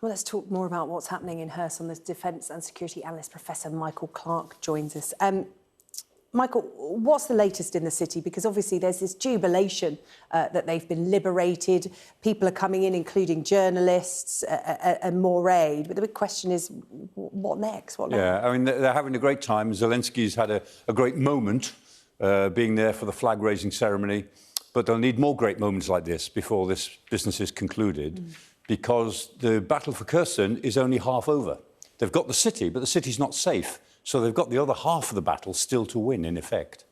Well, let's talk more about what's happening in Kherson. The defence and security analyst, Professor Michael Clarke, joins us. Michael, what's the latest in the city? Because obviously there's this jubilation that they've been liberated. People are coming in, including journalists and more aid. But the big question is, what next? Yeah, I mean, they're having a great time. Zelensky's had a great moment being there for the flag-raising ceremony. But they'll need more great moments like this before this business is concluded, because the battle for Kherson is only half over. They've got the city, but the city's not safe. So they've got the other half of the battle still to win, in effect.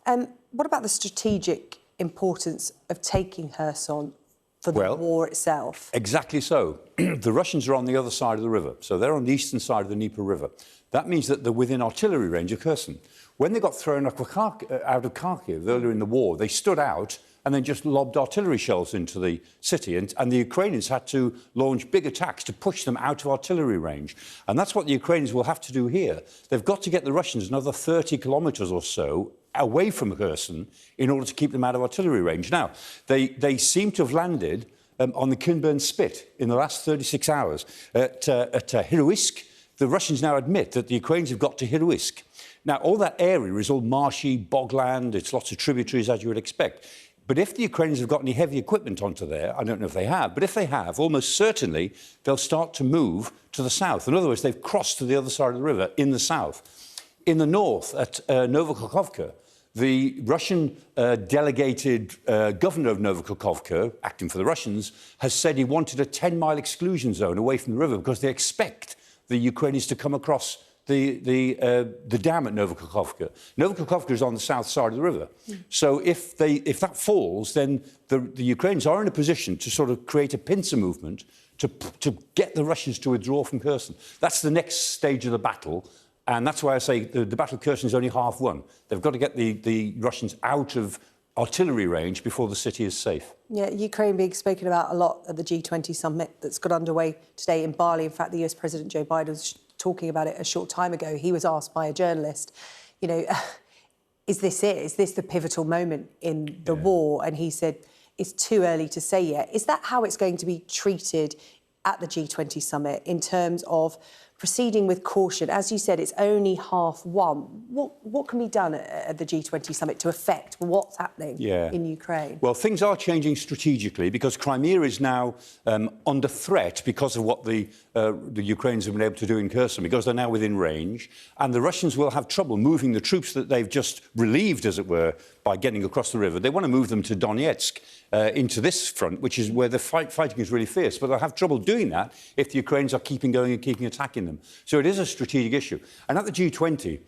What about the strategic importance of taking Kherson for the war itself? Exactly so. The Russians are on the other side of the river, so they're on the eastern side of the Dnieper River. That means that they're within artillery range of Kherson. When they got thrown out of Kharkiv earlier in the war, they stood out and then just lobbed artillery shells into the city. And the Ukrainians had to launch big attacks to push them out of artillery range. And that's what the Ukrainians will have to do here. They've got to get the Russians another 30 kilometres or so away from Kherson in order to keep them out of artillery range. Now, they seem to have landed on the Kinburn Spit in the last 36 hours at Hiroisk. The Russians now admit that the Ukrainians have got to Hiroisk. Now, all that area is all marshy, bogland, it's lots of tributaries, as you would expect. But if the Ukrainians have got any heavy equipment onto there, I don't know if they have, but if they have, almost certainly they'll start to move to the south. In other words, they've crossed to the other side of the river in the south. In the north, at Novokakhovka, the Russian delegated governor of Novokakhovka, acting for the Russians, has said he wanted a 10-mile exclusion zone away from the river because they expect the Ukrainians to come across the dam at Novokakhovka. Novokakhovka is on the south side of the river. So if that falls, then the Ukrainians are in a position to sort of create a pincer movement to get the Russians to withdraw from Kherson. That's the next stage of the battle, and that's why I say the battle of Kherson is only half won. They've got to get the Russians out of artillery range before the city is safe. Yeah, Ukraine being spoken about a lot at the G20 summit that's got underway today in Bali. In fact, the US President Joe Biden was talking about it a short time ago. He was asked by a journalist, you know, is this it? Is this the pivotal moment in the war? And he said, it's too early to say yet. Is that how it's going to be treated at the G20 summit in terms of proceeding with caution? As you said, it's only half won. What can be done at the G20 summit to affect what's happening in Ukraine? Well, things are changing strategically because Crimea is now under threat because of what the Ukrainians have been able to do in Kherson, because they're now within range. And the Russians will have trouble moving the troops that they've just relieved, as it were, by getting across the river. They want to move them to Donetsk, into this front, which is where the fighting is really fierce. But they'll have trouble doing that if the Ukrainians are keeping going and keeping attacking them. So it is a strategic issue. And at the G20,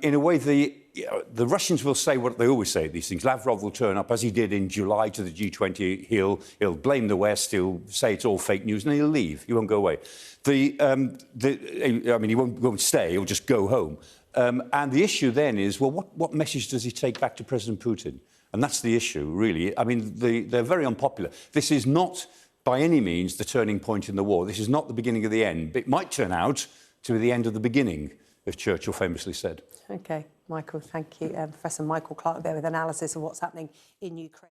in a way, the Russians will say what they always say at these things. Lavrov will turn up, as he did in July to the G20. He'll blame the West. He'll say it's all fake news, and he'll leave. He won't go away. I mean, he won't stay. He'll just go home. And the issue then is, well, what message does he take back to President Putin? And that's the issue, really. I mean, they're very unpopular. This is not, by any means, the turning point in the war. This is not the beginning of the end. It might turn out to be the end of the beginning, as Churchill famously said. OK, Michael, thank you. Professor Michael Clarke there with analysis of what's happening in Ukraine.